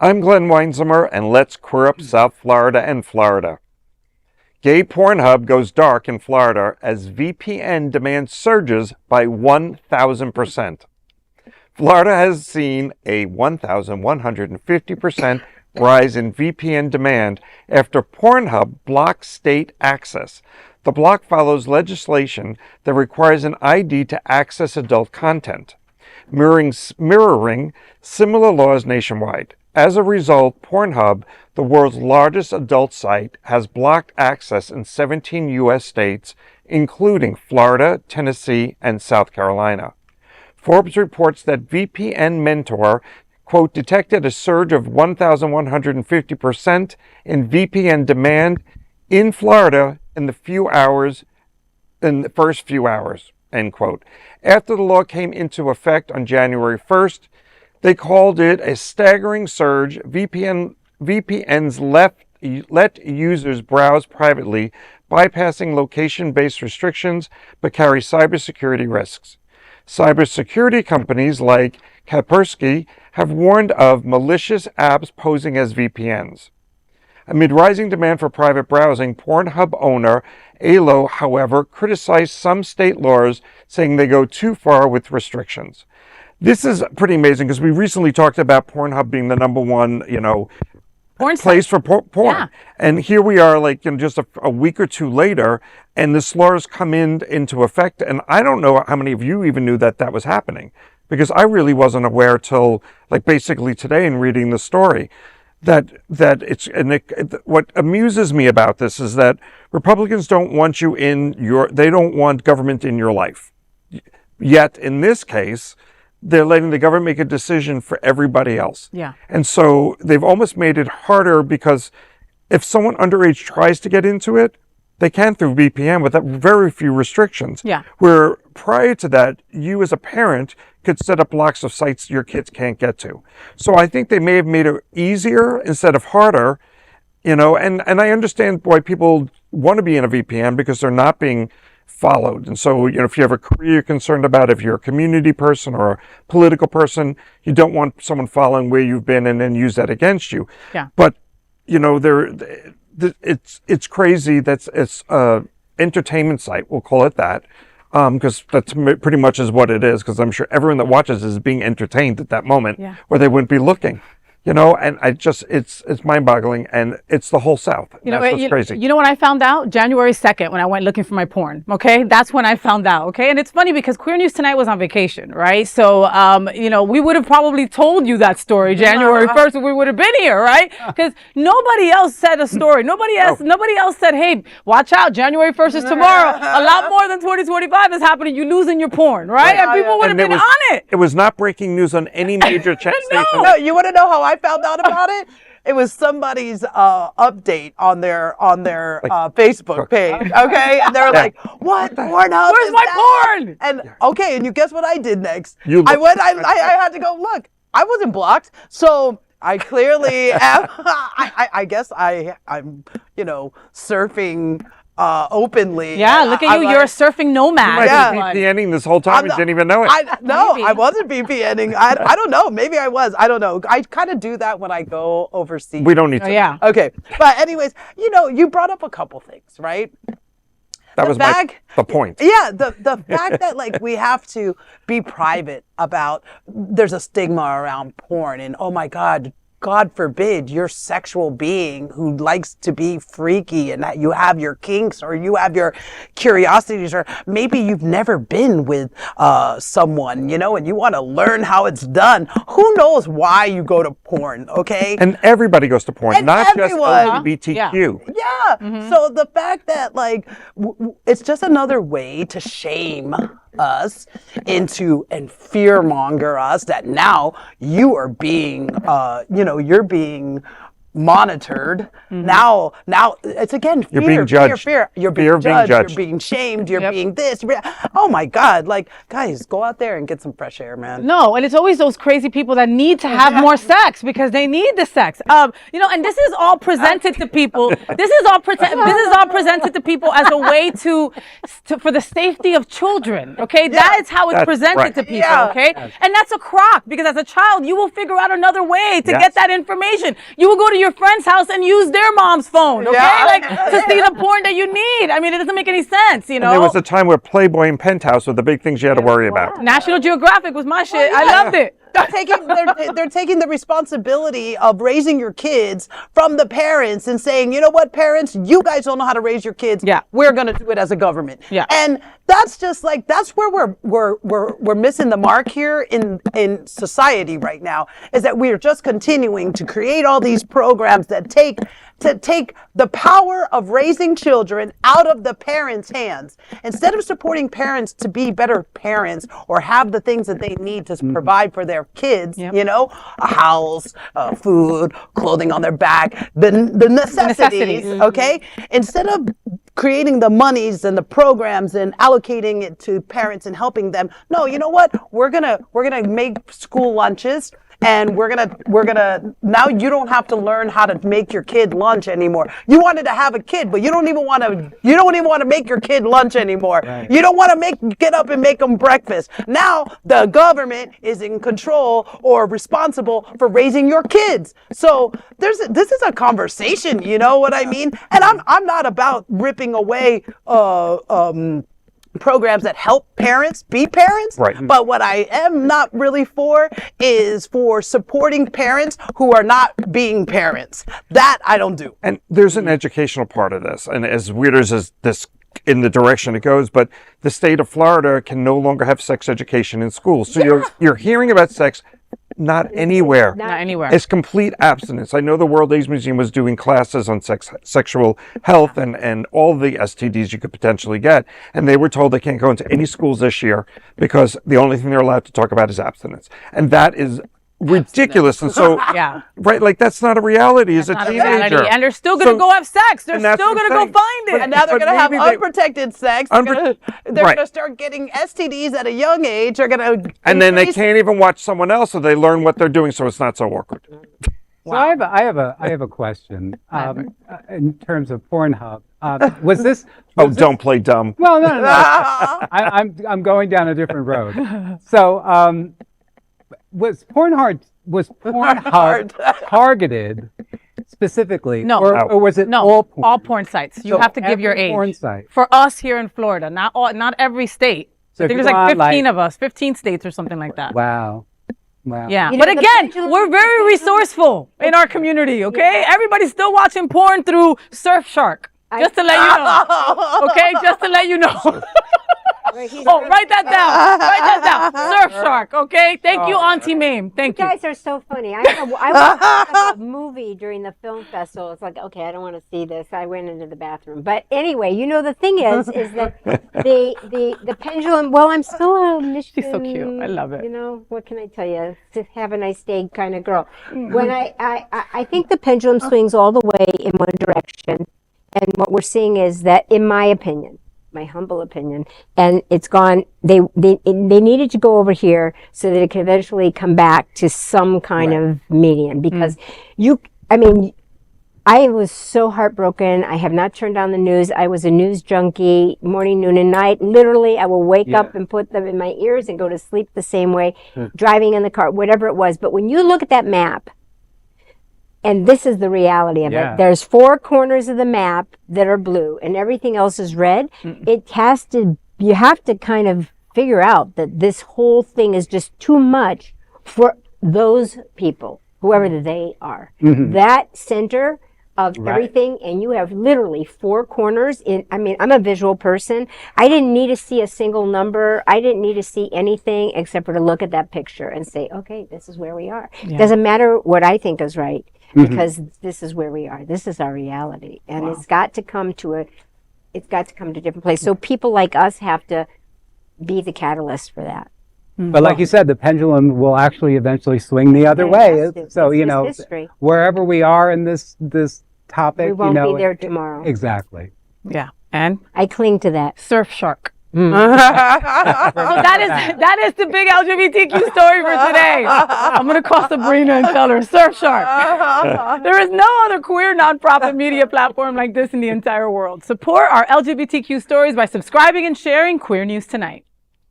I'm Glenn Weinzimmer, and let's queer up South Florida and Florida. Gay Pornhub goes dark in Florida as VPN demand surges by 1,000%. Florida has seen a 1,150% rise in VPN demand after Pornhub blocked state access. The block follows legislation that requires an ID to access adult content, mirroring similar laws nationwide. As a result, Pornhub, the world's largest adult site, has blocked access in 17 U.S. states, including Florida, Tennessee, and South Carolina. Forbes reports that VPNMentor, quote, detected a surge of 1,150% in VPN demand in Florida in the first few hours, end quote. After the law came into effect on January 1st, they called it a staggering surge. VPNs let users browse privately, bypassing location-based restrictions, but carry cybersecurity risks. Cybersecurity companies like Kaspersky have warned of malicious apps posing as VPNs. Amid rising demand for private browsing, Pornhub owner Aylo, however, criticized some state laws, saying they go too far with restrictions. This is pretty amazing because we recently talked about Pornhub being the number one, porn place for porn. Yeah. And here we are, just a week or two later, and this law has come into effect. And I don't know how many of you even knew that was happening, because I really wasn't aware till basically today in reading the story. What amuses me about this is that Republicans don't want they don't want government in your life. Yet in this case, they're letting the government make a decision for everybody else. Yeah. And so they've almost made it harder, because if someone underage tries to get into it, they can through VPN with very few restrictions. Yeah. Where prior to that, you as a parent could set up blocks of sites your kids can't get to. So I think they may have made it easier instead of harder, and I understand why people want to be in a VPN, because they're not being followed. And so, if you have a career you're concerned about, if you're a community person or a political person, you don't want someone following where you've been and then use that against you. Yeah. But, it's crazy. It's a entertainment site, we'll call it that, because that's pretty much is what it is, because I'm sure everyone that watches is being entertained at that moment, Yeah. where they wouldn't be looking. And it's mind-boggling, and it's the whole South. That's what's crazy. You know when I found out? January 2nd, when I went looking for my porn, okay? That's when I found out, okay? And it's funny because Queer News Tonight was on vacation, right? So, we would have probably told you that story January 1st when we would have been here, right? Because nobody else said a story. Nobody else said, hey, watch out, January 1st is tomorrow. A lot more than 2025 is happening. You losing your porn, right? And people would have been on it. It was not breaking news on any major station. No, you want to know how I found out about it? It was somebody's update on their Facebook page. Okay, and they're like, "What Pornhub? Where's my porn?" And okay, and you guess what I did next? I had to go look. I wasn't blocked, so I clearly am. I guess I'm surfing openly. Yeah, look at you. You're a surfing nomad. You might be VPNing this whole time and didn't even know it. I wasn't VPNing. I don't know. Maybe I was. I don't know. I kind of do that when I go overseas. We don't need to. Yeah. Okay. But anyways, you brought up a couple things, right? That was the point. Yeah, the fact that we have to be private about, there's a stigma around porn, and oh my God forbid your sexual being who likes to be freaky and that you have your kinks or you have your curiosities, or maybe you've never been with someone, and you want to learn how it's done. Who knows why you go to porn, okay? And everybody goes to porn, not just LGBTQ. Yeah. Mm-hmm. So the fact that it's just another way to shame us into and fearmonger us that now you are being, you're being monitored. Now it's again fear, You're being judged. fear. You're being Fear of being judged. judged. You're being shamed. You're being this. Oh my God! Like, guys, go out there and get some fresh air, man. No, and it's always those crazy people that need to have more sex because they need the sex. You know, and this is all presented to people. This is all presented to people as a way to for the safety of children. Okay, that is how it's presented to people. Okay, and that's a crock because as a child you will figure out another way to get that information. You will go to your friend's house and use their mom's phone. Okay, like to see the porn that you need. I mean, it doesn't make any sense. You know, And there was a time where Playboy and Penthouse were the big things you had to worry about. National Geographic was my shit. I loved it. They're taking the responsibility of raising your kids from the parents and saying, you know what, parents, you guys don't know how to raise your kids. Yeah. We're gonna do it as a government. Yeah. And that's just like that's where we're missing the mark here in society right now, is that we're just continuing to create all these programs that take the power of raising children out of the parents' hands. Instead of supporting parents to be better parents or have the things that they need to provide for their kids, you know, a house, food, clothing on their back, the necessities, okay? Instead of creating the monies and the programs and allocating it to parents and helping them, no, you know what? We're gonna make school lunches. And we're gonna now you don't have to learn how to make your kid lunch anymore. You wanted to have a kid, but you don't even want to make your kid lunch anymore. Right. You don't want to get up and make them breakfast. Now the government is in control or responsible for raising your kids. So this is a conversation, you know what I mean? And I'm not about ripping away programs that help parents be parents. Right. But what I am not really for is for supporting parents who are not being parents. That I don't do. And there's an educational part of this. And as weird as this in the direction it goes, but the state of Florida can no longer have sex education in schools. So you're hearing about sex not anywhere. Not anywhere. It's complete abstinence. I know the World AIDS Museum was doing classes on sexual health and all the STDs you could potentially get. And they were told they can't go into any schools this year because the only thing they're allowed to talk about is abstinence. And that is ridiculous. And so, right, like that's not a reality as a teenager. And they're still going to go have sex. They're still going to go find it. And now they're going to have unprotected sex. They're going to start getting STDs at a young age. They're going to and then they can't even watch someone else, so they learn what they're doing, so it's not so awkward. Wow. So I have a question in terms of Pornhub. Was this? Don't play dumb. Well, no. I'm going down a different road. So. Was Pornhub targeted specifically? No. Or was it all porn? All porn sites. You have to give your age. Porn site. For us here in Florida, not every state. So I think there's like 15 of us, 15 states or something like that. Wow. Yeah, but again, we're very resourceeful in our community, okay? Everybody's still watching porn through Surfshark. Just to let you know. Okay? Just to let you know. Write that down. Write that down. Surfshark, okay? Thank you, Auntie Mame. Thank you. You guys are so funny. I watched a movie during the film festival. It's like, okay, I don't want to see this. I went into the bathroom. But anyway, you know, the thing is that the pendulum, well, I'm still a Michigan. She's so cute. I love it. You know, what can I tell you? To have a nice day kind of girl. When I think the pendulum swings all the way in one direction. And what we're seeing is that, in my opinion, my humble opinion, and it's gone, they needed to go over here so that it could eventually come back to some kind of median. Because I was so heartbroken. I have not turned on the news. I was a news junkie, morning, noon, and night. Literally, I will wake up and put them in my ears and go to sleep the same way, driving in the car, whatever it was. But when you look at that map, and this is the reality of it. There's 4 corners of the map that are blue and everything else is red. You have to kind of figure out that this whole thing is just too much for those people, whoever they are. That center of everything, and you have literally 4 corners I'm a visual person. I didn't need to see a single number. I didn't need to see anything except for to look at that picture and say, okay, this is where we are. Doesn't matter what I think is right. Because this is where we are. This is our reality, and it's got to come to a different place. So people like us have to be the catalyst for that. But like you said, the pendulum will actually eventually swing the other It way. has to. So, It's you just know, history. wherever we are in this topic, We won't you know, be there tomorrow. Exactly. Yeah. And I cling to that. Surfshark. Mm. So that is the big LGBTQ story for today. I'm gonna call Sabrina and tell her Surfshark. There is no other queer nonprofit media platform like this in the entire world. Support our LGBTQ stories by subscribing and sharing Queer News Tonight.